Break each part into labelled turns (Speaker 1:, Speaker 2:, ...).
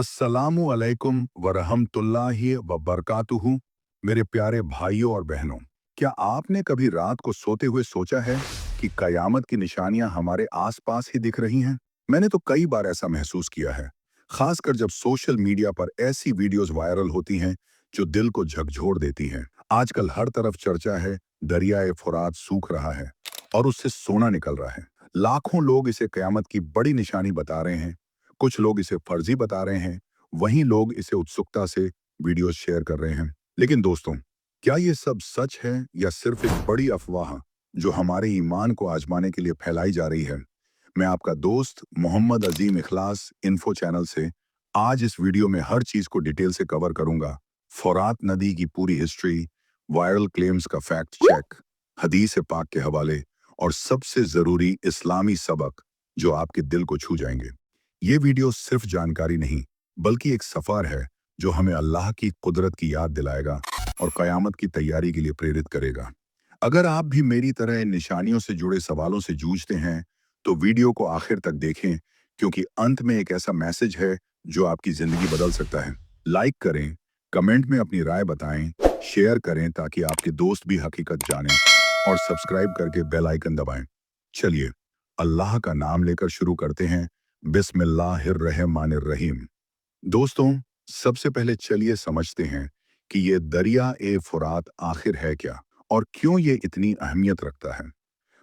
Speaker 1: अस्सलामु अलैकुम वरहमतुल्लाहि वबरकातुहू। मेरे प्यारे भाइयों और बहनों, क्या आपने कभी रात को सोते हुए सोचा है कि कयामत की निशानियां हमारे आसपास ही दिख रही हैं? मैंने तो कई बार ऐसा महसूस किया है, खासकर जब सोशल मीडिया पर ऐसी वीडियोस वायरल होती हैं जो दिल को झकझोर देती हैं। आजकल हर तरफ चर्चा है, दरियाए फुरात सूख रहा है और उससे सोना निकल रहा है। लाखों लोग इसे कयामत की बड़ी निशानी बता रहे हैं। कुछ लोग इसे फर्जी बता रहे हैं, वहीं लोग इसे उत्सुकता से वीडियोस शेयर कर रहे हैं। लेकिन दोस्तों, क्या ये सब सच है या सिर्फ एक बड़ी अफवाह जो हमारे ईमान को आजमाने के लिए फैलाई जा रही है? मैं आपका दोस्त मोहम्मद अजीम इखलास इन्फो चैनल से आज इस वीडियो में हर चीज को डिटेल से कवर करूंगा। फुरात नदी की पूरी हिस्ट्री, वायरल क्लेम्स का फैक्ट चेक, हदीस पाक के हवाले और सबसे जरूरी इस्लामी सबक जो आपके दिल को छू जाएंगे। ये वीडियो सिर्फ जानकारी नहीं, बल्कि एक सफर है जो हमें अल्लाह की कुदरत की याद दिलाएगा और कयामत की तैयारी के लिए प्रेरित करेगा। अगर आप भी मेरी तरह इन निशानियों से जुड़े सवालों से जूझते हैं, तो वीडियो को आखिर तक देखें, क्योंकि अंत में एक ऐसा मैसेज है जो आपकी जिंदगी बदल सकता है। लाइक करें, कमेंट में अपनी राय बताएं, शेयर करें ताकि आपके दोस्त भी हकीकत जानें और सब्सक्राइब करके बेल आइकन दबाएं। चलिए, अल्लाह का नाम लेकर शुरू करते हैं। बिस्मिल्लाहिर्रहमानिर्रहीम। दोस्तों, सबसे पहले चलिए समझते हैं कि ये दरिया ए फुरात आखिर है क्या और क्यों ये इतनी अहमियत रखता है।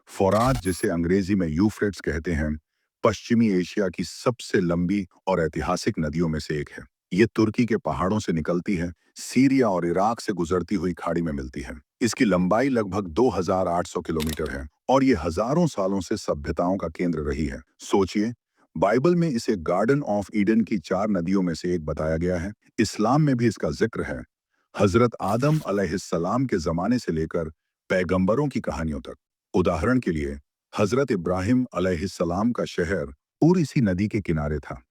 Speaker 1: फुरात, जिसे अंग्रेजी में यूफ्रेट्स कहते हैं, पश्चिमी एशिया की सबसे लंबी और ऐतिहासिक नदियों में से एक है। ये तुर्की के पहाड़ों से निकलती है, सीरिया और इराक से गुजरती हुई खाड़ी में मिलती है। इसकी लंबाई लगभग 2800 किलोमीटर है और ये हजारों सालों से सभ्यताओं का केंद्र रही है। सोचिए, बाइबल में इसे गार्डन ऑफ ईडन की 4 नदियों में से एक बताया गया है। इस्लाम में भी इसका जिक्र है, हजरत आदम अलैहिस्सलाम के जमाने से लेकर पैगंबरों की कहानियों तक। उदाहरण के लिए, हजरत इब्राहिम अलैहिस्सलाम का शहर पूरी इसी नदी के किनारे था।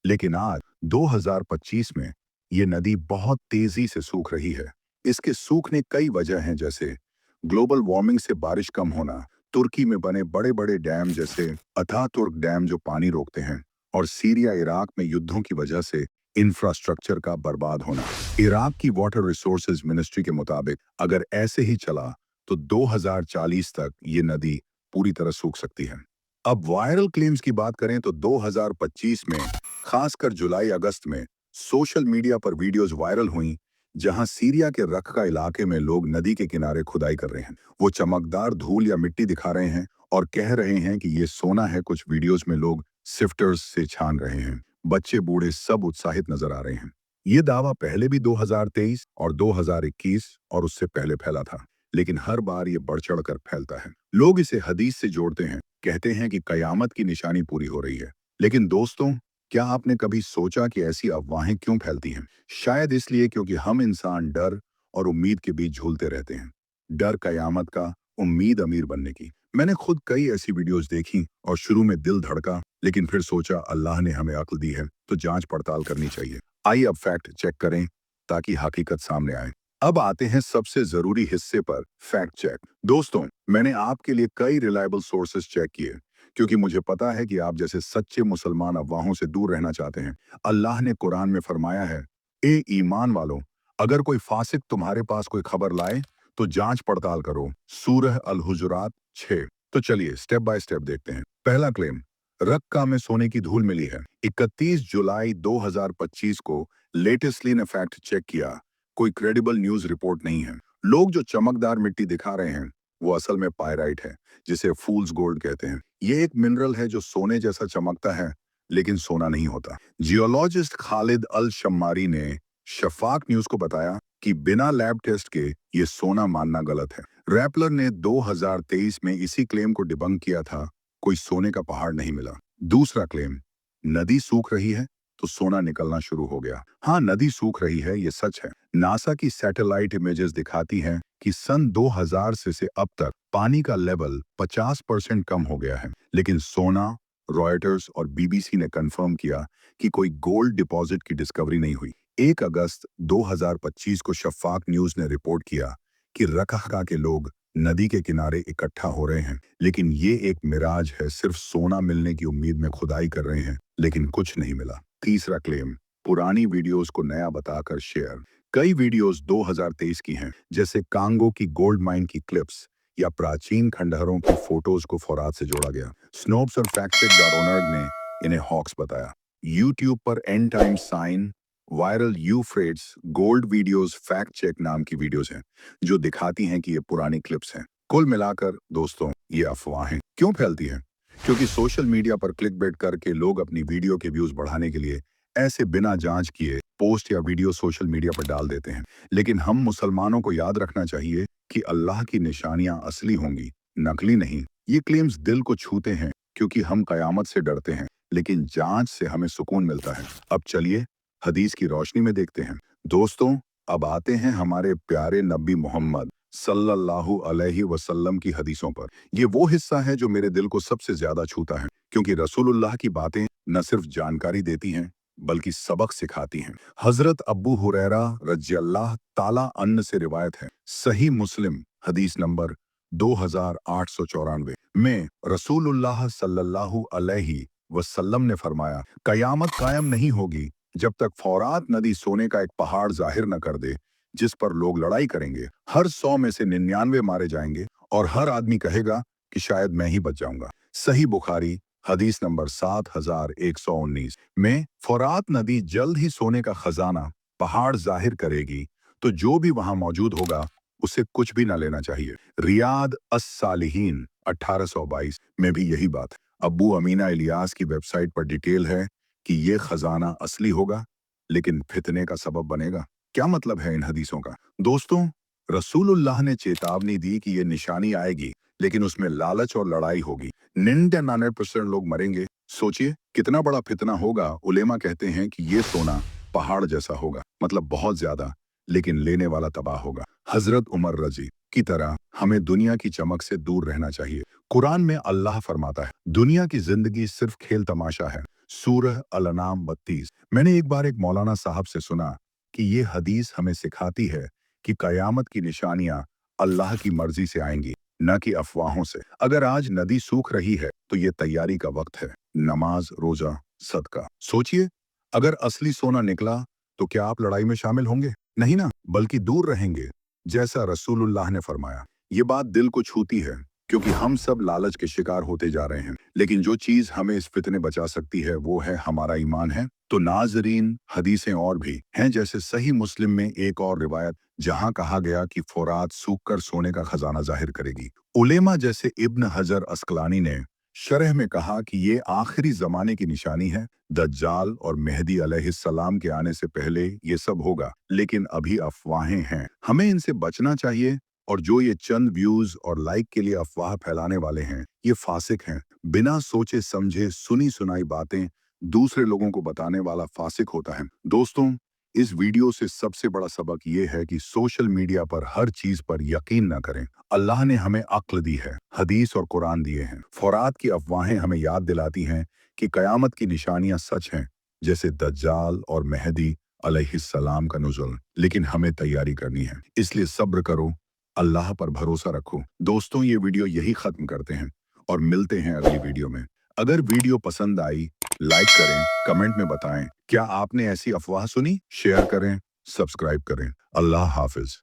Speaker 1: लेकिन आज 2025 में ये नदी बहुत तेजी से सूख रही है। इसके सूखने कई वजह हैं, जैसे ग्लोबल वार्मिंग से बारिश कम होना, तुर्की में बने बड़े बड़े डैम जैसे अतातुर्क डैम जो पानी रोकते हैं, और सीरिया इराक में युद्धों की वजह से इंफ्रास्ट्रक्चर का बर्बाद होना। इराक की वाटर रिसोर्सेज मिनिस्ट्री के मुताबिक अगर ऐसे ही चला तो 2040 तक ये नदी पूरी तरह सूख सकती है। अब वायरल क्लेम्स की बात करें तो 2025 में, खासकर जुलाई अगस्त में, सोशल मीडिया पर वीडियोस वायरल हुई जहां सीरिया के रक्का इलाके में लोग नदी के किनारे खुदाई कर रहे हैं। वो चमकदार धूल या मिट्टी दिखा रहे हैं और कह रहे हैं कि ये सोना है। कुछ वीडियोस में लोग सिफ्टर्स से छान रहे हैं। बच्चे बूढ़े सब उत्साहित नजर आ रहे हैं। ये दावा पहले भी 2023 और 2021 और उससे पहले फैला था, लेकिन हर बार ये बढ़ चढ़ कर फैलता है। लोग इसे हदीस से जोड़ते हैं, कहते हैं कि कयामत की निशानी पूरी हो रही है। लेकिन दोस्तों, क्या आपने कभी सोचा कि ऐसी अफवाहें क्यों फैलती हैं? शायद इसलिए क्योंकि हम इंसान डर और उम्मीद के बीच झूलते रहते हैं। डर कयामत का, उम्मीद अमीर बनने की। मैंने खुद कई ऐसी वीडियोस देखी और शुरू में दिल धड़का, लेकिन फिर सोचा अल्लाह ने हमें अक्ल दी है तो जांच पड़ताल करनी चाहिए। आइए अब फैक्ट चेक करें ताकि हकीकत सामने आए। अब आते हैं सबसे जरूरी हिस्से पर, फैक्ट चेक। दोस्तों, मैंने आपके लिए कई रिलायबल सोर्सेस चेक किए, क्योंकि मुझे पता है कि आप जैसे सच्चे मुसलमान अफवाहों से दूर रहना चाहते हैं। अल्लाह ने कुरान में फरमाया है, ए ईमान वालों, अगर कोई फासिक तुम्हारे पास कोई खबर लाए तो जांच पड़ताल करो। सूरह अल हुजुरात 6। तो चलिए स्टेप बाय स्टेप देखते हैं। पहला क्लेम, रक्का में सोने की धूल मिली है। 31 जुलाई 2025 को लेटेस्टली ने फैक्ट चेक किया, कोई क्रेडिबल न्यूज रिपोर्ट नहीं है। लोग जो चमकदार मिट्टी दिखा रहे हैं वो असल में पायराइट है, जिसे फूल्स गोल्ड कहते हैं। ये एक मिनरल है जो सोने जैसा चमकता है, लेकिन सोना नहीं होता। जियोलॉजिस्ट खालिद अल शम्मारी ने शफाक न्यूज को बताया कि बिना लैब टेस्ट के ये सोना मानना गलत है। रैपलर ने 2023 में इसी क्लेम को डिबंक किया था, कोई सोने का पहाड़ नहीं मिला। दूसरा क्लेम, नदी सूख रही है तो सोना निकलना शुरू हो गया। हाँ, नदी सूख रही है, ये सच है। नासा की सैटेलाइट इमेजेस दिखाती हैं कि सन 2000 से अब तक पानी का लेवल 50% कम हो गया है। लेकिन सोना, रॉयटर्स और बीबीसी ने कंफर्म किया कि कोई गोल्ड डिपॉजिट की डिस्कवरी नहीं हुई। 1 अगस्त 2025 को शफाक न्यूज ने रिपोर्ट किया कि रखा के लोग नदी के किनारे इकट्ठा हो रहे हैं, लेकिन ये एक मिराज है। सिर्फ सोना मिलने की उम्मीद में खुदाई कर रहे हैं, लेकिन कुछ नहीं मिला। तीसरा क्लेम, पुरानी वीडियोस को नया बताकर शेयर। कई वीडियोस 2023 की हैं, जैसे कांगो की गोल्ड माइन की क्लिप्स या प्राचीन खंडहरों की फोटोज को फौरात से जोड़ा गया। स्नोप्स और फैक्टचेक.org ने इन्हें हॉक्स बताया। यूट्यूब पर end time sign, viral Euphrates, gold videos fact check नाम की वीडियोस हैं, जो दिखाती हैं कि ये पुरानी क्लिप्स हैं। कुल मिलाकर दोस्तों, ये अफवाहें क्यों फैलती हैं? क्योंकि सोशल मीडिया पर क्लिक बेट करके लोग अपनी वीडियो के व्यूज बढ़ाने के लिए ऐसे बिना जांच किए पोस्ट या वीडियो सोशल मीडिया पर डाल देते हैं। लेकिन हम मुसलमानों को याद रखना चाहिए कि अल्लाह की निशानियां असली होंगी, नकली नहीं। ये क्लेम्स दिल को छूते हैं क्योंकि हम कयामत से डरते हैं, लेकिन जांच से हमें सुकून मिलता है। अब चलिए हदीस की रोशनी में देखते हैं। दोस्तों, अब आते हैं हमारे प्यारे नबी मोहम्मद सल्लल्लाहु अलैहि वसल्लम की हदीसों पर। ये वो हिस्सा है जो मेरे दिल को सबसे ज्यादा छूता है, क्योंकि रसूलुल्लाह की बातें न सिर्फ जानकारी देती हैं बल्कि सबक सिखाती हैं। हजरत अब्बू हुरैरा रज़ियल्लाहु ताला अन्हु से रिवायत है, सही मुस्लिम हदीस नंबर 2894 में रसूलुल्लाह सल्लल्लाहु अलैहि वसल्लम ने फरमाया, कयामत कायम नहीं होगी जब तक फौरात नदी सोने का एक पहाड़ जाहिर न कर दे, जिस पर लोग लड़ाई करेंगे। हर 100 में से 99 मारे जाएंगे और हर आदमी कहेगा कि शायद मैं ही बच जाऊंगा। सही बुखारी हदीस नंबर 7119 में फौरात नदी जल्द ही सोने का खजाना पहाड़ जाहिर करेगी, तो जो भी वहां मौजूद होगा उसे कुछ भी ना लेना चाहिए। रियाद अस सालिहीन 1822 में भी यही बात है। अब्बू अमीना इलियास की वेबसाइट पर डिटेल है कि ये खजाना असली होगा, लेकिन फितने का सबब बनेगा। क्या मतलब है इन हदीसों का? दोस्तों, रसूलुल्लाह ने चेतावनी दी कि ये निशानी आएगी, लेकिन उसमें लालच और लड़ाई होगी। 99% लोग मरेंगे। सोचिए कितना बड़ा फितना होगा। उलेमा कहते हैं कि ये सोना पहाड़ जैसा होगा, मतलब बहुत ज्यादा, लेकिन लेने वाला तबाह होगा। हजरत उमर रजी की तरह हमें दुनिया की चमक से दूर रहना चाहिए। कुरान में अल्लाह फरमाता है, दुनिया की जिंदगी सिर्फ खेल तमाशा है। सूरह अल-अनाम 32। मैंने एक बार एक मौलाना साहब से सुना कि ये हदीस हमें सिखाती है कि कयामत की निशानियां अल्लाह की मर्जी से आएंगी, न कि अफवाहों से। अगर आज नदी सूख रही है तो ये तैयारी का वक्त है। नमाज, रोजा, सदका। सोचिए, अगर असली सोना निकला तो क्या आप लड़ाई में शामिल होंगे? नहीं ना, बल्कि दूर रहेंगे, जैसा रसूलुल्लाह ने फरमाया। ये बात दिल को छूती है, क्योंकि हम सब लालच के शिकार होते जा रहे हैं। लेकिन जो चीज हमें इस फितने बचा सकती है वो है हमारा ईमान है। तो नाजरीन, हदीसें और भी हैं, जैसे सही मुस्लिम में एक और रिवायत जहां कहा गया कि फौरात सूखकर सोने का खजाना जाहिर करेगी। उलेमा जैसे इब्न हजर अस्कलानी ने शरह में कहा कि ये आखिरी जमाने की निशानी है। दज्जाल और मेहदी अलैहिस्सलाम के आने से पहले ये सब होगा, लेकिन अभी अफवाहें हैं, हमें इनसे बचना चाहिए। और जो ये चंद व्यूज और लाइक के लिए अफवाह फैलाने वाले हैं, ये फासिक हैं। बिना सोचे समझे सुनी सुनाई बातें दूसरे लोगों को बताने वाला फासिक होता है। दोस्तों, इस वीडियो से सबसे बड़ा सबक ये है कि सोशल मीडिया पर हर चीज पर यकीन न करें। अल्लाह ने हमें अक्ल दी है, हदीस और कुरान दिए हैं। फौरात की अफवाहें हमें याद दिलाती हैं कि कयामत की निशानियां सच हैं, जैसे दज्जाल और मेहदी अलैहिस्सलाम का नुज़ुल। लेकिन हमें तैयारी करनी है, इसलिए सब्र करो, अल्लाह पर भरोसा रखो। दोस्तों, ये वीडियो यही खत्म करते हैं और मिलते हैं अगली वीडियो में। अगर वीडियो पसंद आई, लाइक करें, कमेंट में बताएं क्या आपने ऐसी अफवाह सुनी, शेयर करें, सब्सक्राइब करें। अल्लाह हाफिज।